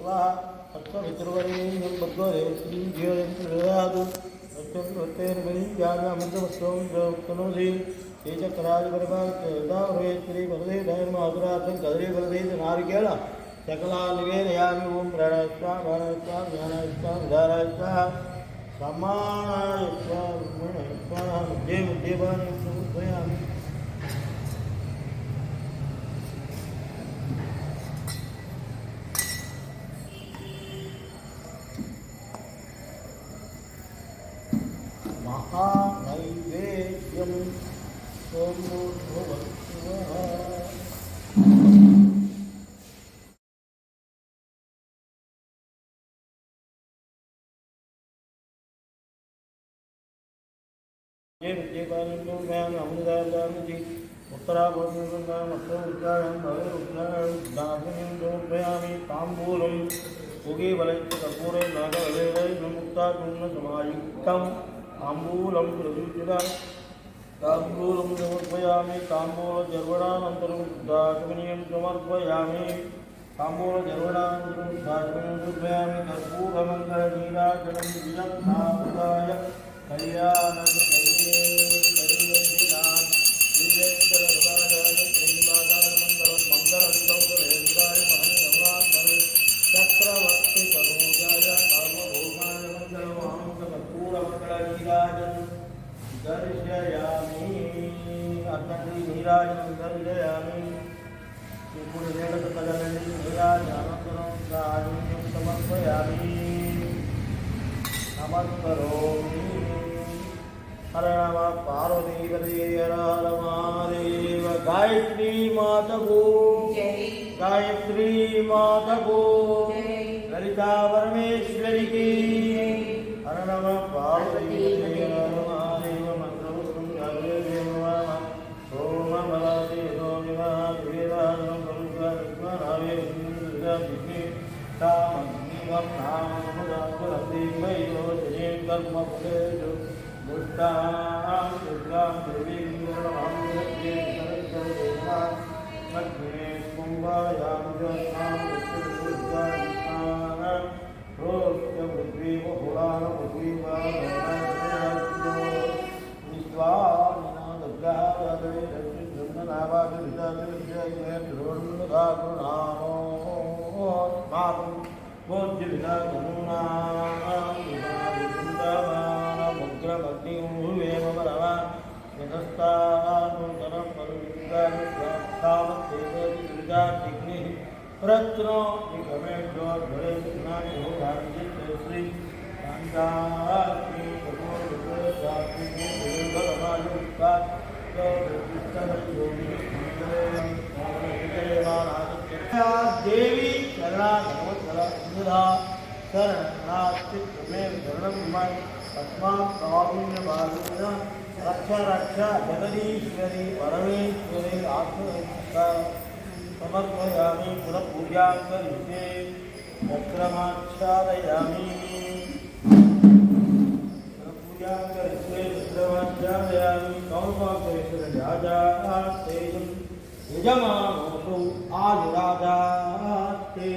तत्त्वपितृवरेण्यं भद्वरेवतीं धियं प्रददातु तत्त्वमृतेर्बलिजानामृतवस्त्रं ये च कराजपरिपालयेत्री वरदे धर्माधुरार्थं कदरे वरदे नारिकेल सकला निवेदयामि ओं प्राणाय स्वाहा ज्ञानाय स्वाहा उदाराय स्वाहा समानाय स्वाहा देवानि समर्पयामि। महानैवेद्यं सोमोर्भवत्वः ये विद्येपालनो व्याम अमृतादानति उत्तराभूमिर्वन्दाम् अष्टोरुद्रायं भवेरुद्रायं दासनीं समर्पयामि ताम्बूलं उगीबलैश्च कर्पूरे नागवलेरैर्मुक्ताकुण्डसमायुक्तं ताम्बूलं प्रदुज्यतां ताम्बूलं समर्पयामि ताम्बूलजर्वणानन्तरं दासनीं समर्पयामि ताम्बूलजर्वणानन्तरं दासनीं समर्पयामि कर्पूरमङ्गलनीराजनं विजयनाथाय कल्याणं चक्रवर्ती तनूजाय कर्मभूषाय मंगलवामकर्पूरमंगलनीराजन दर्शयामि अग्नि नीराजन दर्शयामि पुण्यदेवतकलनि नीराजनानन्तरं गायं समर्पयामि नमस्करोमि। हर नमः पार्वतीपते हर हर महादेव। गायत्री माता को गायत्री माता को ललिता परमेश्वरी की। हर नमः पार्वतीपते हर हर महादेव। मंत्रपुष्पं जागृतेर्देववामः सोम बलादि सोमिनः देवानं ब्रह्मणावे विष्णुविष्णु तामग्निवर्णाममुदाकुलते वैरो जयें कर्मफलेषु दुष्टां दुर्गां देवीं निर्मलां जगत्ये सरस्वतीं मध्ये कुम्भायां जनां विष्णुरुद्रां रोष्य पृथ्वी बहुलान पृथ्वी विश्वामिना दुर्गा वादने रश्मिर्नावादिविदादिविद्यायेर्द्रोणुदाकुणानो मातं भोज्यविदाकुणानां मुग्रमग्निवेम वरवा यतस्तानुतरं परविद्यामित्रामत्तेजोर्विदाग्निः रत्नो निगमेभ्योर्भरे कृष्णायोगार्जितश्री कान्ताग्नि देवी शरणागतवत्सला शरणास्तित्वमेव शरणं तस्मात् कारुण्यभावेन रक्ष रक्ष जगदीश्वरी परमेश्वरी आत्मरक्षा समर्पयामि। पुनःपूजां करिष्ये चक्रमाच्छादयामि पुनःपूजां करिष्ये चक्रमाच्छादयामि। कौरवाग्रेश्वरराजास्तेजं यजमानोऽसौ आयुराजास्ते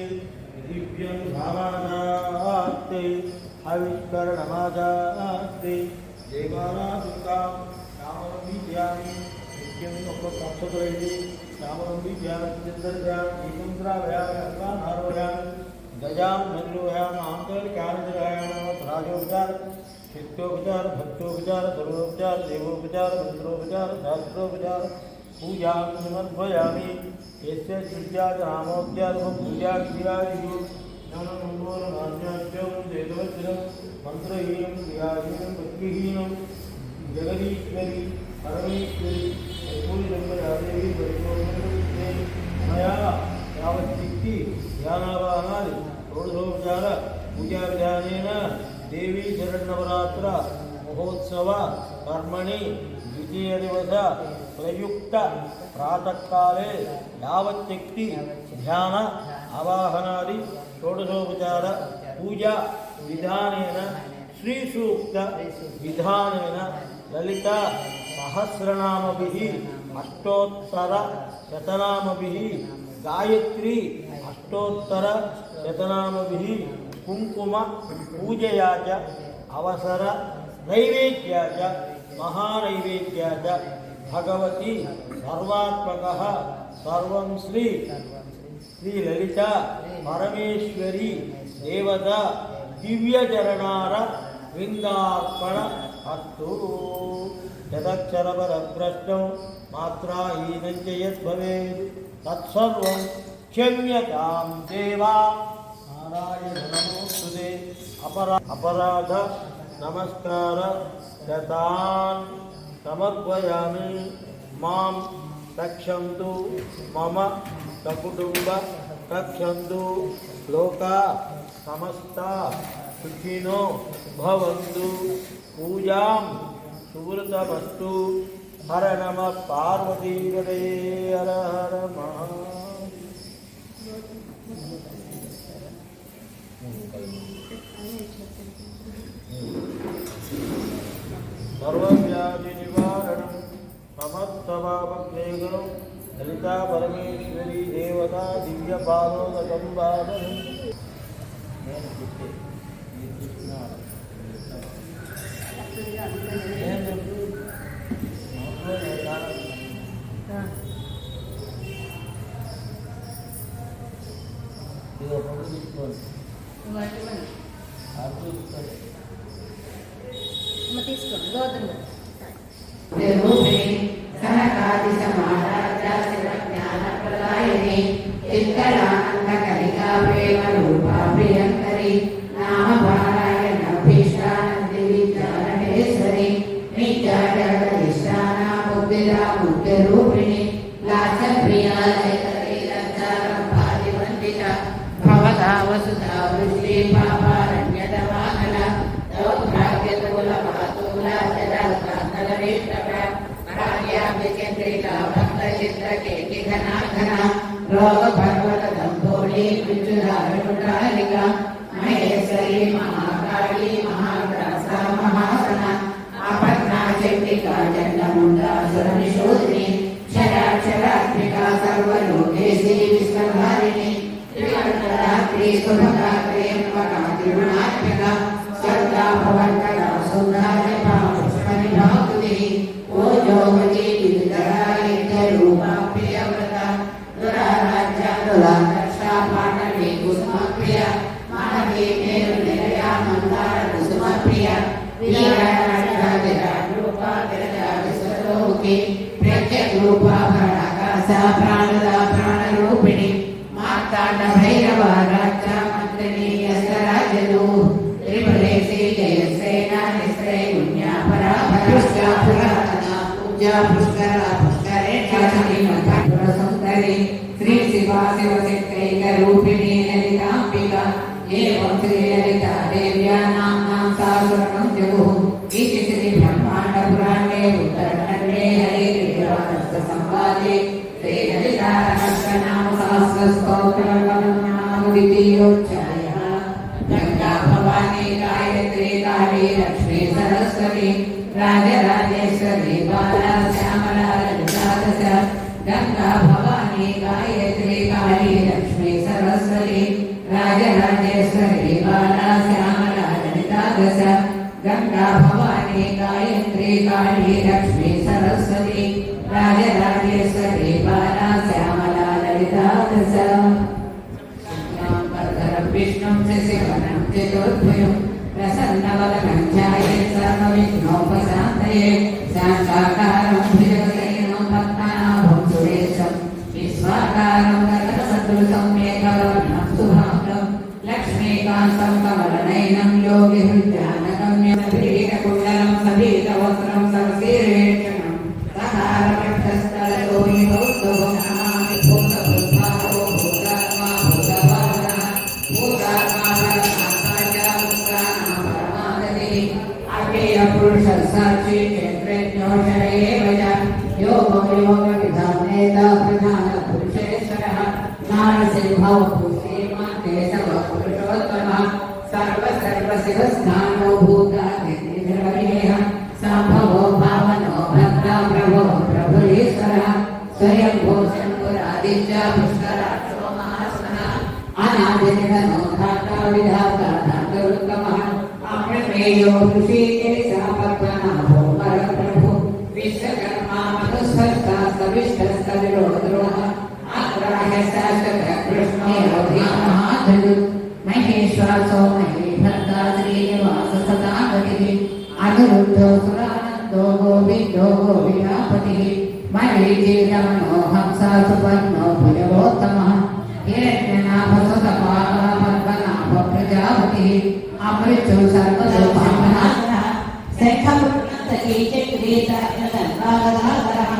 दिव्यं भामाजास्ते आविष्करणमाजास्ते देवानादुर्गां श्यामलं बीजामि नित्यं लोकसंस्कृतैः श्यामलं बीजामि चन्द्रजामि दीपन्द्रावयामि अर्कान्हारवयामि गजां नन्दोयामि आन्तरिकानन्दरायामि राजोपचार चित्तोपचार भक्तोपचार सर्वोपचार देवोपचार मंत्रोपचार शास्त्रोपचार पूजां समर्पयामि। यस्य पूज्यात् रामोपचारं पूजाक्रियादिषु ज्ञानमङ्गोरमान्याख्यं वेदवज्रं मन्त्रहीनं क्रियाहीनं भक्तिहीनं जगदीश्वरी परमेश्वरी पूजम्बरादेवी परिपूर्णते मया यावच्छक्ति ध्यानावाहनादि षोडशोपचार पूजाविधानेन देवी शरन्नवरात्र महोत्सव कर्मणि द्वितीय दिवस प्रयुक्त प्रातःकाले यावच्छक्ति ध्यान आवाहनादि षोडशोपचार पूजा विधानेन श्री सूक्त विधानेन ललिता सहस्रनामभिः अष्टोत्तर शतनामभिः गायत्री अष्टोत्तर शतनामभिः कुंकुम पूजया च अवसर नैवेद्या च महानैवेद्या च भगवती सर्वात्मकः सर्वं श्री ललिता परमेश्वरी देवता दिव्यचरणार वृंदार्पण अस्तु। यदक्षरपरभ्रष्टं मात्राहीनं च यद्भवेत् तत्सर्वं क्षम्यतां देवा। नारायण नमोस्तुते। अपराध नमस्कार शतान् समर्पयामि। मां रक्षन्तु मम सकुटुम्ब रक्षन्तु लोका समस्ता सुखिनो भवन्तु। पूजां सुवृतमस्तु। हर नमः पार्वतीपते हर हर सर्वव्याधिनिवारणं समस्तपापक्षेकरं ललिता परमेश्वरी देवता दिव्यपादोदकं वादनं। स्वयंभू शंभुरादित्य पुष्कराक्षो महास्मः अनादिनिधनो धाता विधाता धातुरुत्तमः अप्रमेयो ऋषिकेशः पद्मनाभो परप्रभु विश्वकर्मा मधुस्पर्धा सविष्टस्तविरोधरोः आग्राह्य शाश्वत कृष्णो योधिमहाधनु महेश्वासो महीभर्ता श्रीनिवास सदागतिः अनुरुद्धो सुरानन्दो गोविन्दो गोविदापतिः मरीचिरमणो हंसा सुपर्णो भुजगोत्तमः हिरण्यनाभ सुतपाला पद्मनाभ प्रजापतिः अमृतो सर्वसुभामनः शङ्खपुण्यन्तकी चक्रीचार्यतन्वागदाधरः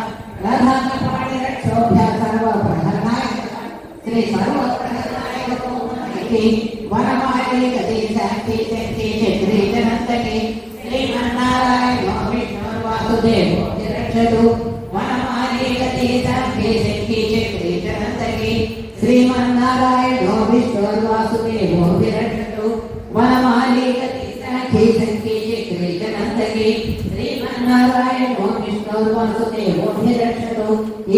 रथाकपाणिरक्षोभ्य सर्वप्रहरनायकः श्री सर्वप्रहरनायको वनमाली गति साक्षी शक्ति चक्रीचनन्तकी श्रीमन्नारायणो विष्णुर्वासुदेवो रक्षतु वनमाली गति साक्षी शक्ति चक्रीचनन्तकी श्रीमन्नारायणो विष्णुर्वासुदेवो रक्षतु वनमाली गति साक्षी शक्ति चक्रीचनन्तकी श्रीमन्नारायणो विष्णुर्वासुदेवो रक्षतु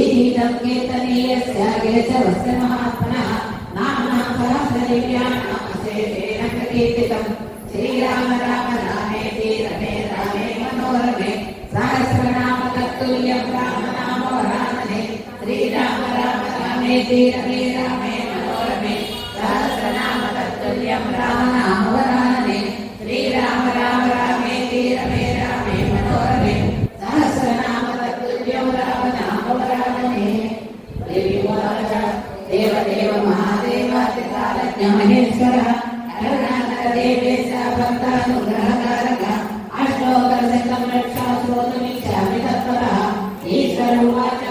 इदं कीर्तनीयस्य केशवस्य महात्मनः नाम्ना सहस्रदिव्यानां अशेषेण प्रकीर्तितं श्रीराम राम रामेति रमे रामे मनोरमे सहस्रनाम तत्तुल्यं राम नाम वरानने श्रीराम राम रामेति रमे रामे मनोरमे सहस्रनाम तत्तुल्यं राम नाम वरानने श्रीराम राम रामेति रमे रामे मनोरमे सहस्रनाम तत्तुल्यं राम नाम वरानने देवदेव महादेवादिकालज्ञ महेश्वरः अरुणाकर देवेश भक्तानुग्रहकारकः अष्टोत्तरशतं रक्षा श्रोतुमिच्छामि तत्परः ईश्वर उवाच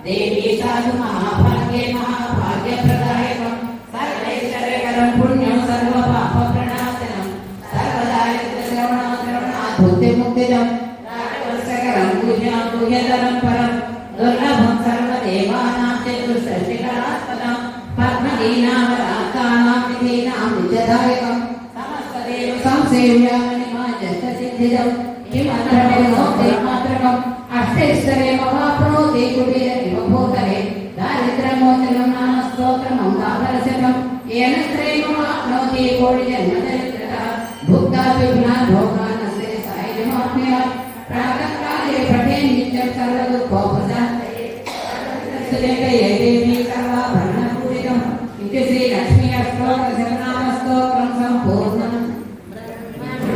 देवी साधु महाभाग्ये महाभाग्यप्रदायकं सर्वैश्वर्यकरं पुण्यं सर्वपापप्रणाशनं सर्वदायित्वश्रवणात् बुद्धिमुक्तिदं राजवत्सकरं पूज्यां पूज्यतरं परं दुर्लभं सर्वदेवानां चतुष्षष्टिकलात्मकं पद्मदीनावराकानां विधीनां निजदायकं समस्तदेव संसेव्यामणिमाजस्तसिद्धिदं किमन्त्रमेनोक्तिमात्रकम् अष्टैश्वर्यमवाप्नोति कुबेरमिव भूतले दारिद्र्यमोचनं नामस्तोत्रमं दापरशतं येन श्रेयमवाप्नोति कोटिजन्मचरित्रतः भुक्तापि पुनः भोगानस्य सायुज्यमाप्नुयात् प्रातःकाले पठे नित्यं सर्वदुःखोपशान्तये देवी सर्वाभरणपूरितम् इति श्रीलक्ष्मी अष्टोत्तरशतनामस्तोत्रं सम्पूर्णम्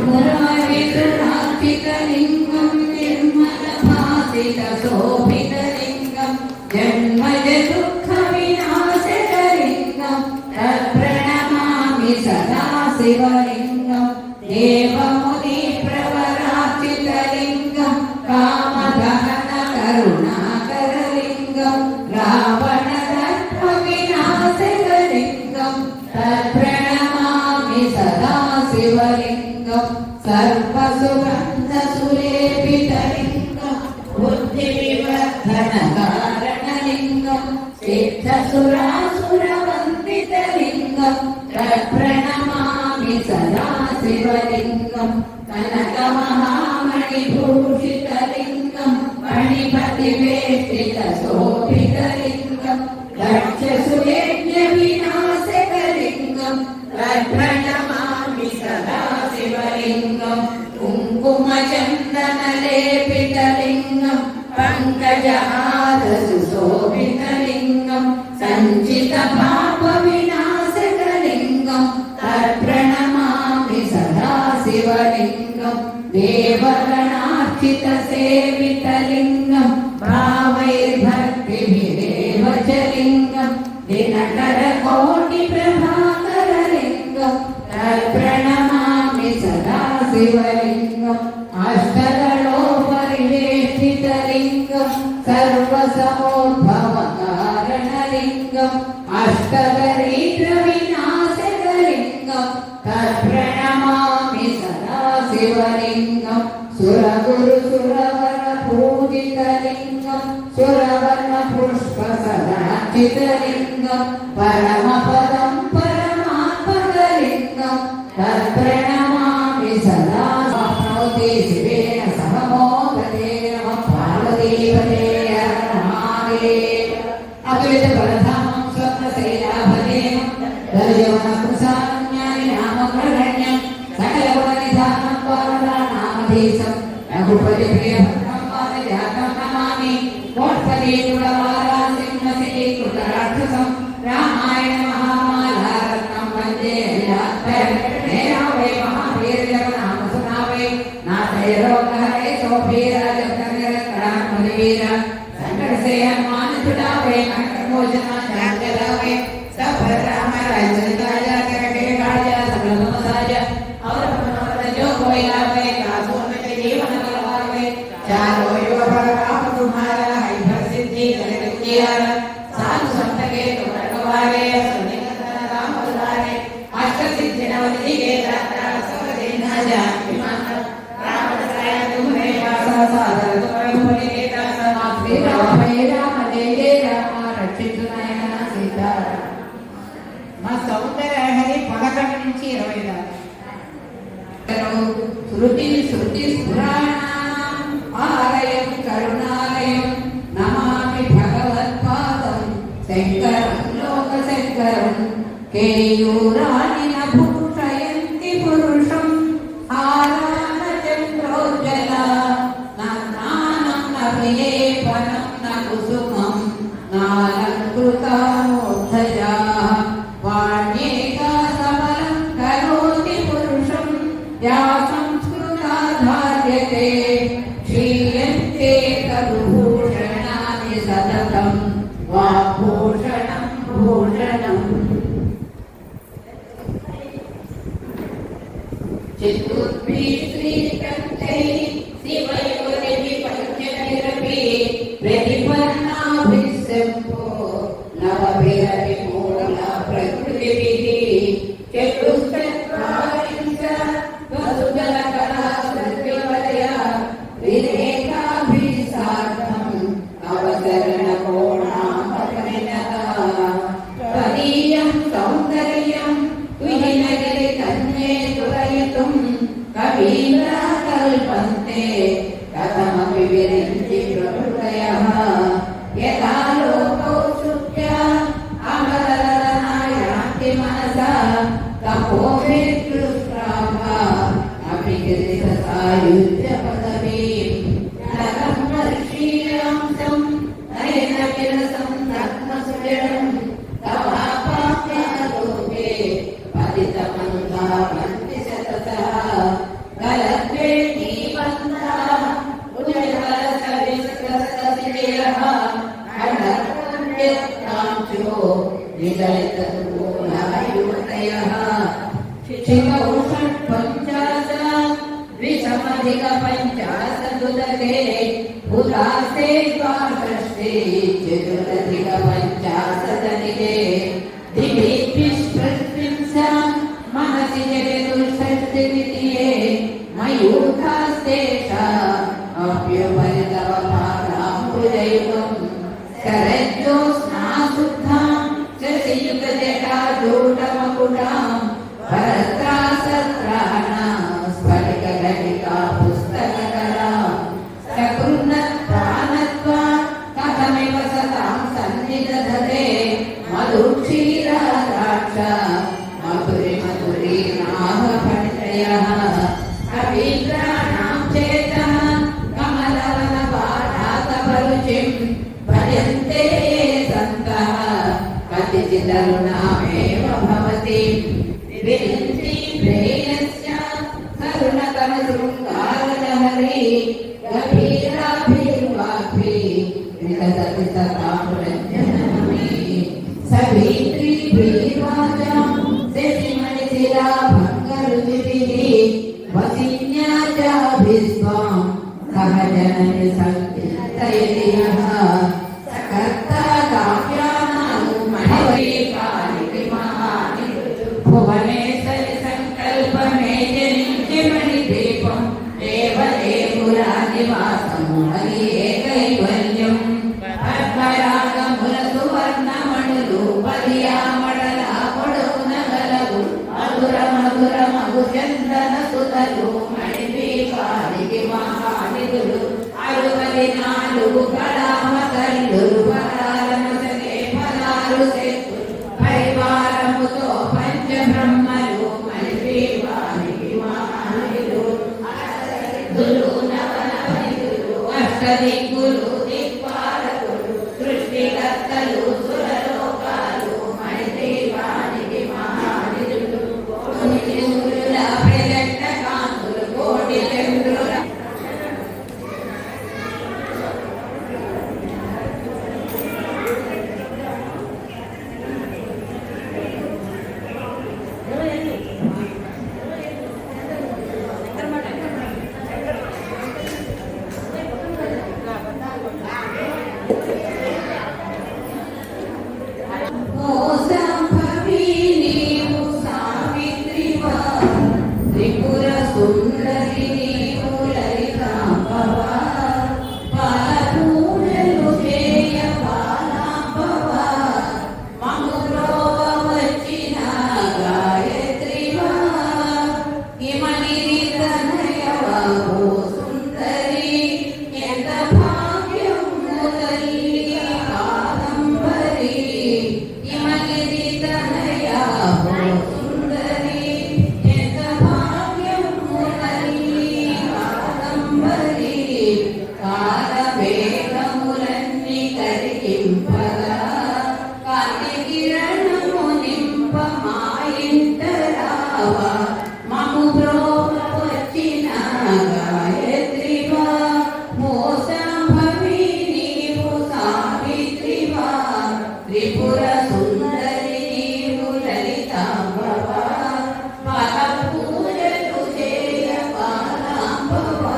मुरारितुरार्चितलिङ्गं निर्मलभासितशोभितलिङ्गं जन्मजदुःखविनाशकलिङ्गं तत्प्रणमामि सदा शिवलिङ्गं देवमुनिप्रवरार्चितलिङ्गं कामदहनकरुणाकरलिङ्गं रावणदर्पविनाशकलिङ्गं तत्प्रणमामि सदा शिवलिङ्गं सर्वसुगन्धसुलेपितलिङ्गं बुद्धिविवर्धनकारणलिङ्गं सिद्धसुरासुरवन्दितलिङ्गं तत्प्रणमामि सदा शिवलिङ्गं कनकमहामणिभूषितलिङ्गं मणिपतिवेष्टितशोभितलिङ्गं दक्षसुयज्ञविनाशकलिङ्गं तत्प्रणमामि सदा शिवलिङ्गं कुङ्कुमचन्दनलेपितलिङ्गं पङ्कजहारसुशोभितलिङ्गं सञ्चितपापविनाशकलिङ्गं तत्प्रणमामि सदा शिवलिङ्गं देवगणार्चितसेवितलिङ्गं भावैर्भक्तिभिरेव च लिङ्गं दिनकरकोटिप्रभाकरलिङ्गं तत्प्रणमामि सदा शिवलिङ्गम् अष्टदलोपरिवेष्टितलिङ्गं सर्वसमोद्भवकारणलिङ्गम् अष्टदरिद्रविनाशकलिङ्गं तत्प्रणमामि सदा शिवलिङ्गं सुरगुरुसुरवरपूजितलिङ्गं सुरवर्णपुष्पसदार्चितलिङ्गं परमपदं परमात्मकलिङ्गं तत्प्रणमामि सदा प्राप्नोति शिवेन सह मोदतेन पार्वतीपते हर महादेव। అద్వైత ప్రధానం స్వప్నశైలాభదేవం దర్శవనప్రసాన్యాని నామప్రణ్యం సకల గుణ నిధానం నామధేశం రఘుపతి ప్రియభద్రం వాదజాతం నమామి కోట్పతి కులవారా సింహశిఖి కృతరాక్షసం రామాయణ మహామాలారత్నం వందే హరిరాత్మై महावीर जब नाम सुनावे नाथय रोग हरे शोभीरा जब करण मुनिवीर संकट से हनुमान छुड़ावे मंत्र मोचना जान जलावे सब राम राज्य काया करके काया सकल मसाया और मनोरथ जो कोई लावे कासों में जीवन गवावे चारों युग पर राम तुम्हारा है भर सिद्धि जगत उजियारा साधु संत के तुम रखवारे सुनि राम दुलारे अष्ट सिद्धि नवनिधि के दाता सब दिन जानकी माता रावण साया तुम्हारे पासा सादर तुम्हारे मुनि के दासा श्री राम जय जय राम रक्षित नयना सीता మా సౌందర్య హరి 11 నుంచి 20 దాకా శృతి శృతి పురాణానాం ఆలయం కరుణాలయం నమామి భగవత్పాదం శంకరం లోక శంకరం కేయూరాణి భూషయంతి పురుషం ఆరాన చంద్రోజ్వల నానానం నవేపనం నకుసుమం నాలంకృతామోద్ధజా వాణ్యేకా సబలం కరోతి పురుషం యా సంస్కృతా ధార్యతే శ్రీయంతే తద్భూషణాని సతతం వాగ్భూషణం భూషణం చిత్తుద్భిశ్రీకంఠై శివయోనిభి పంచనిరపి ప్రతిపన్నాభిశంభో నవభిరపి మూల ప్రకృతిభిః చతుష్చత్వారింశ వసుజలకళా సత్యవలయ విరేకాభిः సార్ధం అవసరణకోణాపరిణత త్వదీయం సౌందర్యం తుహినగిరి కన్యే తురయితుం కవీంద్రా కల్పంతే కథమపి విరించి ప్రకృతయః యథా లోకో శుభ్య అమరరనాయాంతి మనసా తపోభిర్దృష్టాభ అపి గిరిసాయుజ్య పదవీం నరం వర్షీయాంసం నయన విరసం నగ్నసుజడం తవాపాప్యాలోకే పతితమంతా వంతి శతసః గలద్వే నీవంతా ఉజవరస విస్కససివేరః అన్నర్పుణ్యత్రాంశో విదలితూలాయువతయః శివౌషట్ పంచాశ ద్విషమధిక పంచాశదుదకే ఉదాసే ద్వాదశే చతురధిక పంచాశదనికే దివిష్పృత్వింశ మనసి జగదుషష్టివితియే మయూఖాస్తేష అప్యుపరితవ పాదాంబుజయుగం శరజ్యోత్స్నాశుద్ధాం శశియుగజటాజూటమకుటాం భరత్రాసత్రాణాం స్ఫటికఘటికా పుస్తకకరాం సకృన్నత్వానత్వా కథమివ సతాం సన్నిదధతే మధుక్షీరాద్రాక్ష మధురి మధురీ నాభపణితయః కవీంద్రాణాం చేతః కమలవనపాఠాతపరుచిం భజంతే సంతః కతిచిదరుణామేవ భవతి విరించి ప్రేయస్య కరుణకరశృంగారలహరీ గభీరాభిర్వాగ్భిः వికసతి సతాం రంజనమీ సవిత్రీభిర్వాచాం శశిమణిశిలాభంగరుచిభిः వసిన్యాచాభిస్వాం సహజనని సంకీర్తయతి యః సకర్తా కావ్యానాం మణివైకాలికి మహాని భువనేశ్వరి సంకల్పమే జనించి మణిదీపం దేవదేవురానివాసము అది ఏకైవల్యం పద్మరాగముల సువర్ణమణులు పదియామడల పొడవున గలవు మధుర మధుర మగు చందన సుధలు మణిదీపానికి మహానిధులు 64 కళామ తల్లులు పరాలమసగే ఆరు శక్తులు పరివారముతో పంచబ్రహ్మలు మనిషి వారికి మహానిధులు అష్టదిక్కులు నవనవనిధులు అష్టదిక్కులు దిక్పాలకులు సృష్టికర్తలు సురలోకాలు మనిషి వారికి మహానిధులు కోటి సూర్యుల ప్రజెంట కాంతులు కోటి చంద్రుల ఓ సంభవి నీవు సావిత్రివా త్రిపుర సుందరి నీవు లలితాంబవా పాలపూజలు చేయ బాలాంబవా మము బ్రోవ వచ్చిన గాయత్రివా హిమనిధి తనయవా ఓ సుందరి ఎంత భాగ్యము తల్లి కాదంబరి హిమనిధి తనయా ఓ సుందరి ఎంత భాగ్యము తల్లి కాదంబరి కాలవేగములన్నీ కరిగింపగా కాంతి కిరణము నింప మా ఇంట రావా మము బ్రోవ వచ్చిన గాయత్రివా ఓ సంభవి నీవు సావిత్రివా త్రిపుర సుందరి నీవు లలితాంబవా పాద పూజలు చేయ బాలాంబవా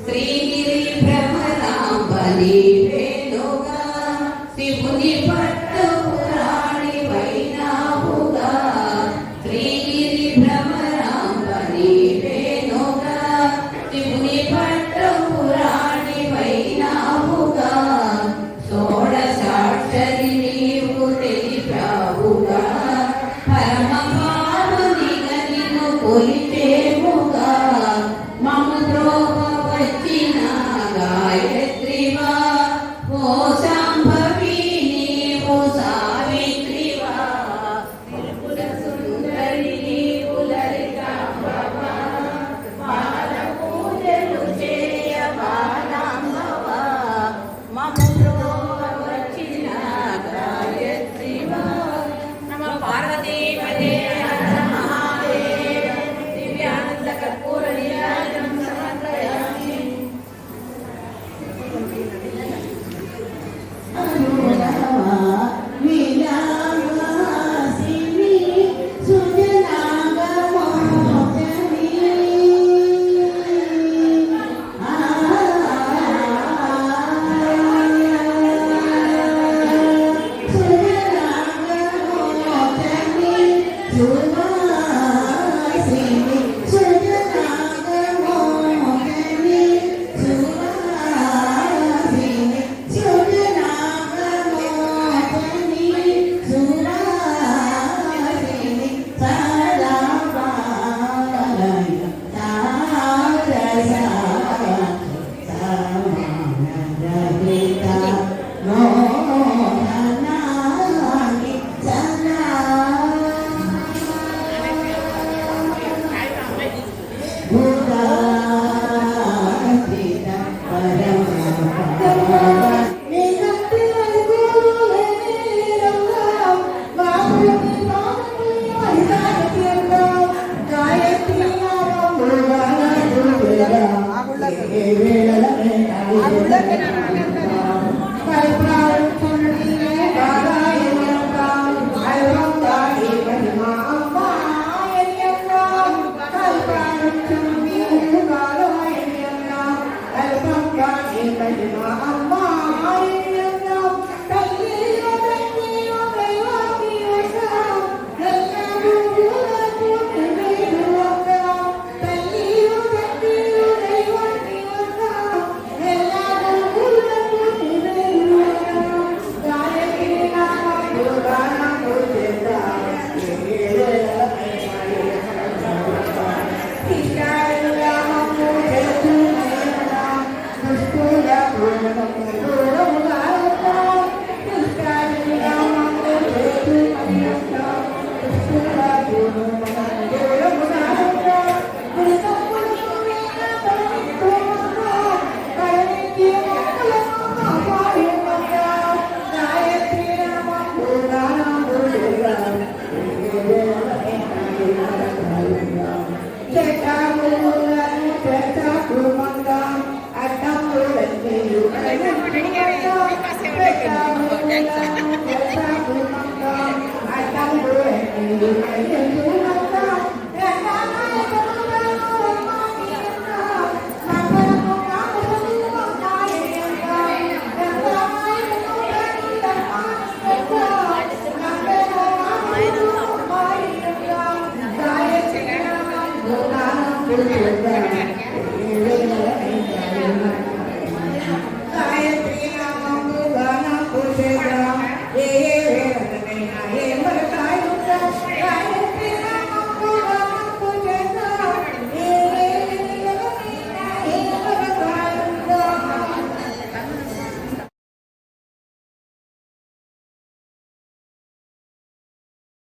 శ్రీగిరి భ్రమరాంబ నీవేనుగా శివుని పట్టు